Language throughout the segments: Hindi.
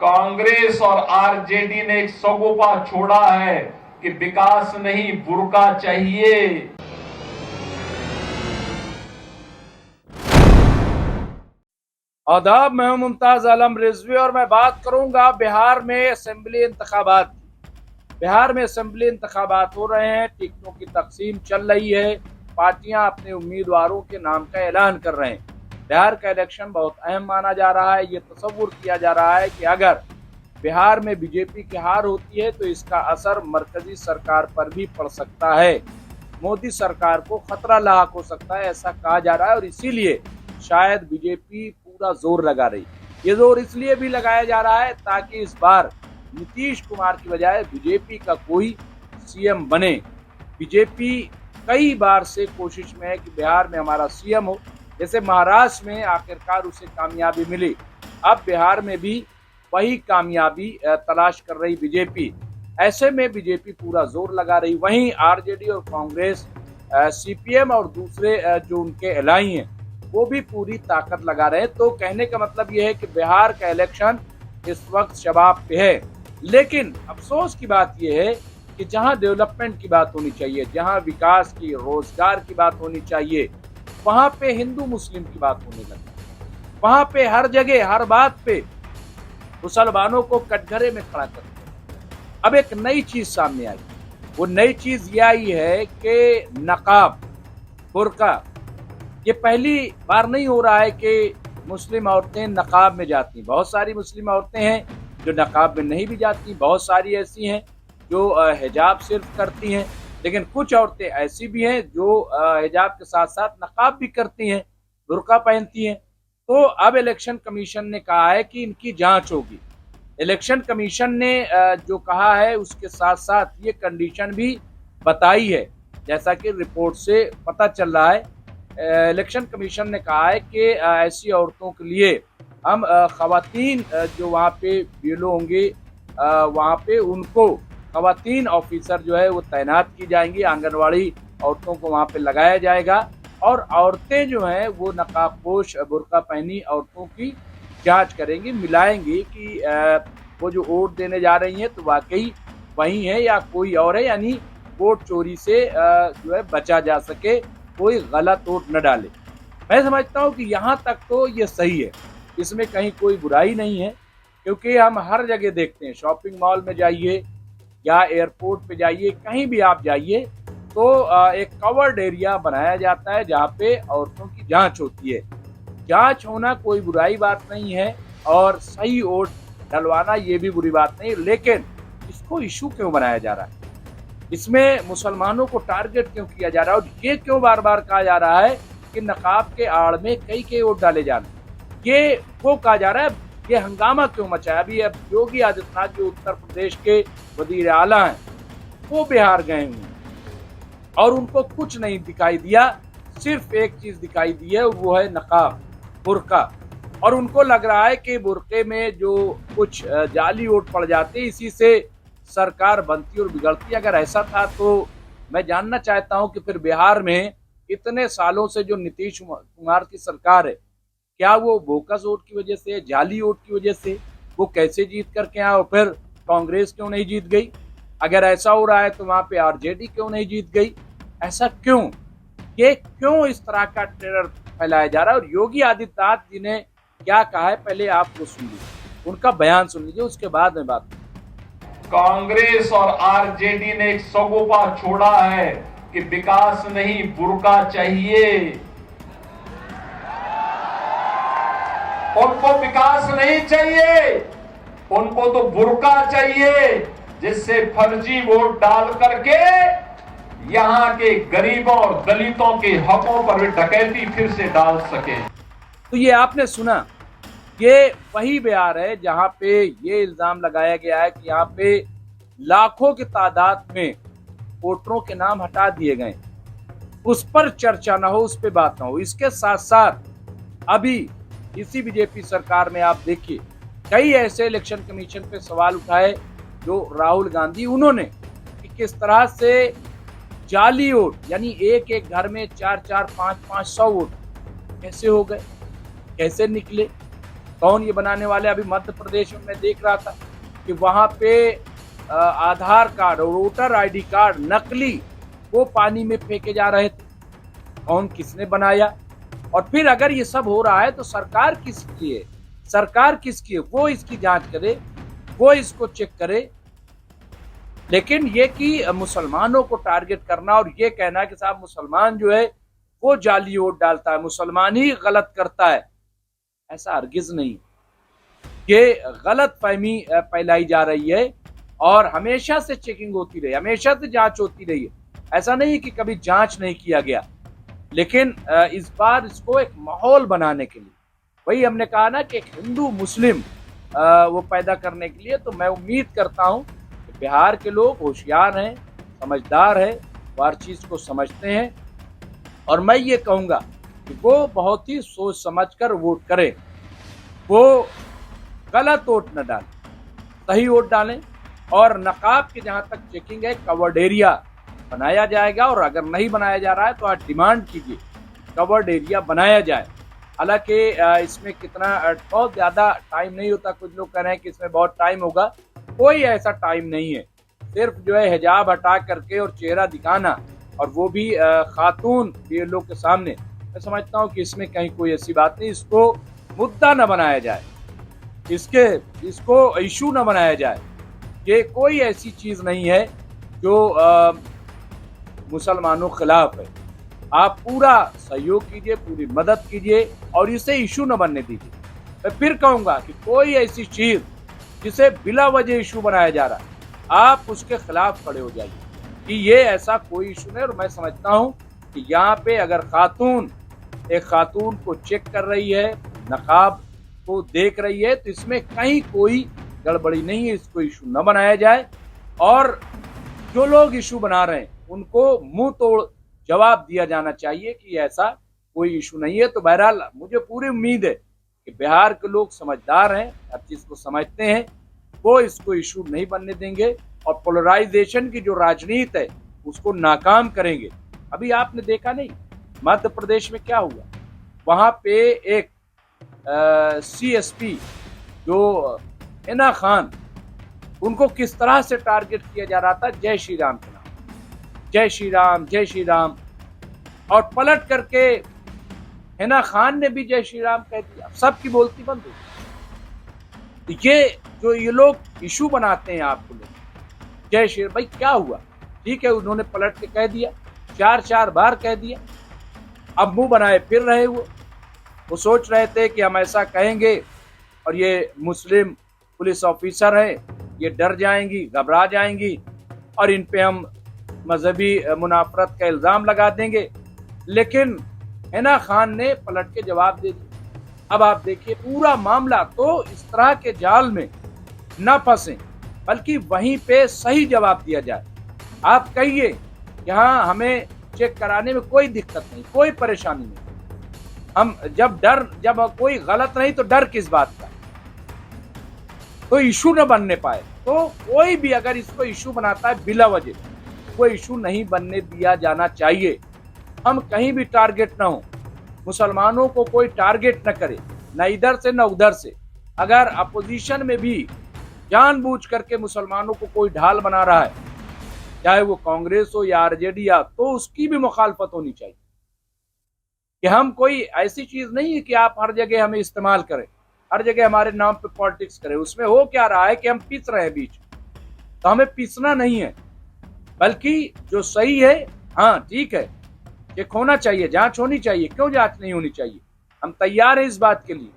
कांग्रेस और आरजेडी ने एक सगोपा छोड़ा है कि विकास नहीं बुर्का चाहिए। आदाब, मैं हूं मुमताज आलम रिजवी और मैं बात करूंगा बिहार में असेंबली इंतखाबात की। बिहार में असेंबली इंतखाबात हो रहे हैं, टिकटों की तकसीम चल रही है, पार्टियां अपने उम्मीदवारों के नाम का ऐलान कर रहे हैं। बिहार का इलेक्शन बहुत अहम माना जा रहा है। ये तस्वुर किया जा रहा है कि अगर बिहार में बीजेपी की हार होती है तो इसका असर मरकजी सरकार पर भी पड़ सकता है। मोदी सरकार को खतरा लाक हो सकता है, ऐसा कहा जा रहा है और इसीलिए शायद बीजेपी पूरा जोर लगा रही। ये जोर इसलिए भी लगाया जा रहा है ताकि इस बार नीतीश कुमार की बजाय बीजेपी का कोई सीएम बने। बीजेपी कई बार से कोशिश में है कि बिहार में हमारा सीएम हो, जैसे महाराष्ट्र में आखिरकार उसे कामयाबी मिली। अब बिहार में भी वही कामयाबी तलाश कर रही बीजेपी। ऐसे में बीजेपी पूरा जोर लगा रही। वहीं आरजेडी और कांग्रेस, सीपीएम और दूसरे जो उनके एलाई हैं वो भी पूरी ताकत लगा रहे हैं। तो कहने का मतलब ये है कि बिहार का इलेक्शन इस वक्त शबाब पे है। लेकिन अफसोस की बात यह है कि जहां डेवलपमेंट की बात होनी चाहिए, जहां विकास की, रोजगार की बात होनी चाहिए, वहां पे हिंदू मुस्लिम की बात होने लगी। वहां पे हर जगह हर बात पे मुसलमानों को कटघरे में खड़ा करते हैं। अब एक नई चीज सामने आई। वो नई चीज ये आई है कि नकाब, बुर्का, ये पहली बार नहीं हो रहा है कि मुस्लिम औरतें नकाब में जाती। बहुत सारी मुस्लिम औरतें हैं जो नकाब में नहीं भी जाती, बहुत सारी ऐसी हैं जो हिजाब सिर्फ करती हैं, लेकिन कुछ औरतें ऐसी भी हैं जो हिजाब के साथ साथ नकाब भी करती हैं, बुर्का पहनती हैं। तो अब इलेक्शन कमीशन ने कहा है कि इनकी जांच होगी। इलेक्शन कमीशन ने जो कहा है उसके साथ साथ ये कंडीशन भी बताई है, जैसा कि रिपोर्ट से पता चल रहा है। इलेक्शन कमीशन ने कहा है कि ऐसी औरतों के लिए हम खवातीन जो वहाँ पे बीएलओ होंगे, वहाँ पे उनको खवातीन ऑफिसर जो है वो तैनात की जाएंगी। आंगनवाड़ी औरतों को वहाँ पे लगाया जाएगा और औरतें जो हैं वो नकाबपोश बुर्का पहनी औरतों की जांच करेंगी, मिलाएंगी कि वो जो वोट देने जा रही हैं तो वाकई वही है या कोई और है, यानी वोट चोरी से जो है बचा जा सके, कोई गलत वोट न डाले। मैं समझता हूँ कि यहाँ तक तो ये सही है, इसमें कहीं कोई बुराई नहीं है, क्योंकि हम हर जगह देखते हैं, शॉपिंग मॉल में जाइए या एयरपोर्ट पे जाइए, कहीं भी आप जाइए तो एक कवर्ड एरिया बनाया जाता है जहाँ पे औरतों की जांच होती है। जांच होना कोई बुराई बात नहीं है और सही वोट डलवाना ये भी बुरी बात नहीं, लेकिन इसको इशू क्यों बनाया जा रहा है? इसमें मुसलमानों को टारगेट क्यों किया जा रहा है? और ये क्यों बार बार कहा जा रहा है कि नकाब के आड़ में कई वोट डाले जा रहे हैं? ये वो कहा जा रहा है, ये हंगामा क्यों मचाया? अभी अब योगी आदित्यनाथ जो उत्तर प्रदेश के वजीर आला हैं वो बिहार गए हुए हैं और उनको कुछ नहीं दिखाई दिया, सिर्फ एक चीज दिखाई दी है, वो है नकाब, बुर्का। और उनको लग रहा है कि बुर्के में जो कुछ जाली वोट पड़ जाते, इसी से सरकार बनती और बिगड़ती। अगर ऐसा था तो मैं जानना चाहता हूं कि फिर बिहार में इतने सालों से जो नीतीश कुमार की सरकार है, क्या वो बोकस वोट की वजह से, जाली वोट की वजह से वो कैसे जीत करके आए और फिर कांग्रेस क्यों नहीं जीत गई? अगर ऐसा हो रहा है तो वहां पे आरजेडी क्यों नहीं जीत गई? ऐसा क्यों? ये क्यों इस तरह का टेरर फैलाया जा रहा है? और योगी आदित्यनाथ जी ने क्या कहा है पहले आप वो सुन लीजिए, उनका बयान सुन लीजिए, उसके बाद में बात। कांग्रेस और आरजेडी ने एक सगोपा छोड़ा है कि विकास नहीं बुर्का चाहिए। उनको विकास नहीं चाहिए, उनको तो बुर्का चाहिए, जिससे फर्जी वोट डाल करके यहां के गरीबों और दलितों के हकों पर भी डकैती फिर से डाल सके। तो ये आपने सुना, ये वही बिहार है जहां पे ये इल्जाम लगाया गया है कि यहाँ पे लाखों की तादाद में वोटरों के नाम हटा दिए गए। उस पर चर्चा ना हो, उस पर बात ना हो। इसके साथ साथ अभी इसी बीजेपी सरकार में आप देखिए कई ऐसे इलेक्शन कमीशन पे सवाल उठाए जो राहुल गांधी, उन्होंने कि किस तरह से जाली वोट, यानी एक एक घर में 4-4, 5-500 वोट कैसे हो गए, कैसे निकले। कौन ये बनाने वाले? अभी मध्य प्रदेश में मैं देख रहा था कि वहाँ पे आधार कार्ड और वोटर आईडी कार्ड नकली वो पानी में फेंके जा रहे थे। कौन, किसने बनाया? और फिर अगर ये सब हो रहा है तो सरकार किसकी है? सरकार किसकी है? वो इसकी जांच करे, वो इसको चेक करे। लेकिन ये कि मुसलमानों को टारगेट करना और ये कहना कि साहब मुसलमान जो है वो जाली वोट डालता है, मुसलमान ही गलत करता है, ऐसा हरगिज नहीं। ये गलत फहमी फैलाई जा रही है और हमेशा से चेकिंग होती रही, हमेशा से जांच होती रही है। ऐसा नहीं कि कभी जांच नहीं किया गया, लेकिन इस बार इसको एक माहौल बनाने के लिए, वही हमने कहा ना कि एक हिंदू मुस्लिम वो पैदा करने के लिए, तो मैं उम्मीद करता हूं कि बिहार के लोग होशियार हैं, समझदार हैं, वो हर चीज को समझते हैं। और मैं ये कहूँगा कि वो बहुत ही सोच समझकर वोट करें, वो गलत वोट न डालें, सही वोट डालें। और नकाब की जहाँ तक चेकिंग है, कवर्ड एरिया बनाया जाएगा, और अगर नहीं बनाया जा रहा है तो आप डिमांड कीजिए कवर्ड एरिया बनाया जाए। हालांकि इसमें कितना बहुत ज़्यादा टाइम नहीं होता, कुछ लोग कह रहे हैं कि इसमें बहुत टाइम होगा, कोई ऐसा टाइम नहीं है। सिर्फ जो है हिजाब हटा करके और चेहरा दिखाना, और वो भी खातून ये लोग के सामने, मैं समझता हूँ कि इसमें कहीं कोई ऐसी बात नहीं। इसको मुद्दा न बनाया जाए, इसको इशू न बनाया जाए। ये कोई ऐसी चीज़ नहीं है जो मुसलमानों के खिलाफ है। आप पूरा सहयोग कीजिए, पूरी मदद कीजिए और इसे इशू न बनने दीजिए। मैं फिर कहूँगा कि कोई ऐसी चीज़ जिसे बिला वजह इशू बनाया जा रहा है, आप उसके खिलाफ खड़े हो जाइए कि ये ऐसा कोई इशू नहीं। और मैं समझता हूँ कि यहाँ पे अगर एक खातून को चेक कर रही है, नकाब को देख रही है, तो इसमें कहीं कोई गड़बड़ी नहीं है। इसको इशू न बनाया जाए, और जो लोग इशू बना रहे हैं उनको मुंह तोड़ जवाब दिया जाना चाहिए कि ऐसा कोई इशू नहीं है। तो बहरहाल मुझे पूरी उम्मीद है कि बिहार के लोग समझदार हैं, हर चीज को समझते हैं, वो इसको इशू नहीं बनने देंगे और पोलराइजेशन की जो राजनीति है उसको नाकाम करेंगे। अभी आपने देखा नहीं मध्य प्रदेश में क्या हुआ? वहां पे एक CSP जो हिना खान, उनको किस तरह से टारगेट किया जा रहा था, जय श्री राम के नाम, जय श्री राम, जय श्री राम। और पलट करके हिना खान ने भी जय श्री राम कह दिया, सबकी बोलती बंद हो गई। ये लोग इशू बनाते हैं आपको लोग, जय श्री, भाई क्या हुआ? ठीक है, उन्होंने पलट के कह दिया, 4 बार कह दिया, अब मुंह बनाए फिर रहे। वो सोच रहे थे कि हम ऐसा कहेंगे और ये मुस्लिम पुलिस ऑफिसर हैं, ये डर जाएंगी, घबरा जाएंगी और इन पे हम मजहबी मुनाफरत का इल्ज़ाम लगा देंगे। लेकिन हिना खान ने पलट के जवाब दे दिया। अब आप देखिए पूरा मामला, तो इस तरह के जाल में न फंसे, बल्कि वहीं पे सही जवाब दिया जाए। आप कहिए कि हाँ, हमें चेक कराने में कोई दिक्कत नहीं, कोई परेशानी नहीं, हम जब कोई गलत नहीं तो डर किस बात का? तो इशू न बनने पाए। तो कोई भी अगर इसको इशू बनाता है बिला वजह, वो इशू नहीं बनने दिया जाना चाहिए। हम कहीं भी टारगेट ना हो, मुसलमानों को कोई टारगेट न करे, न इधर से न उधर से। अगर अपोजिशन में भी जानबूझ करके मुसलमानों को कोई ढाल बना रहा है, चाहे वो कांग्रेस हो या RJD, तो उसकी भी मुखालफत होनी चाहिए। कि हम कोई ऐसी चीज नहीं है कि आप हर जगह हमें इस्तेमाल करें, हर जगह हमारे नाम पे पॉलिटिक्स करें। उसमें हो क्या रहा है कि हम पिस रहे हैं बीच, तो हमें पिसना नहीं है, बल्कि जो सही है, हाँ ठीक है, चेक होना चाहिए, जांच होनी चाहिए। क्यों जांच नहीं होनी चाहिए? हम तैयार हैं इस बात के लिए।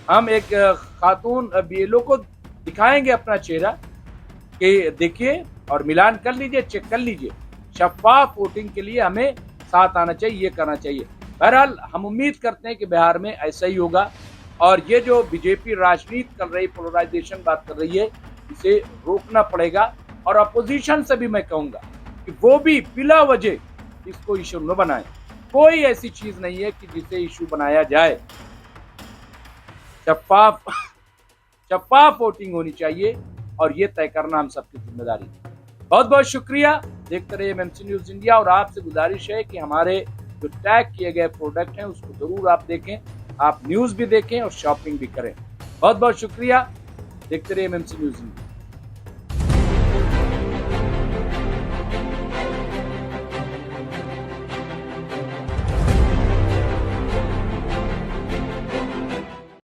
हम एक खातून BLO को दिखाएंगे अपना चेहरा कि देखिए, और मिलान कर लीजिए, चेक कर लीजिए। शफाफ वोटिंग के लिए हमें साथ आना चाहिए, ये करना चाहिए। बहरहाल हम उम्मीद करते हैं कि बिहार में ऐसा ही होगा, और ये जो बीजेपी राजनीति कर रही, पोलराइजेशन बात कर रही है, इसे रोकना पड़ेगा। और अपोजिशन से भी मैं कहूँगा कि वो भी बिला वजह इसको इशू न बनाए। कोई ऐसी चीज नहीं है कि जिसे इशू बनाया जाए। शफाफ वोटिंग होनी चाहिए, और ये तय करना हम सबकी जिम्मेदारी है। बहुत बहुत शुक्रिया, देखते रहिए MMC न्यूज इंडिया। और आपसे गुजारिश है कि हमारे जो टैग किए गए प्रोडक्ट हैं उसको जरूर आप देखें, आप न्यूज भी देखें और शॉपिंग भी करें। बहुत बहुत शुक्रिया। देखते रहिए एमएमसी न्यूज़।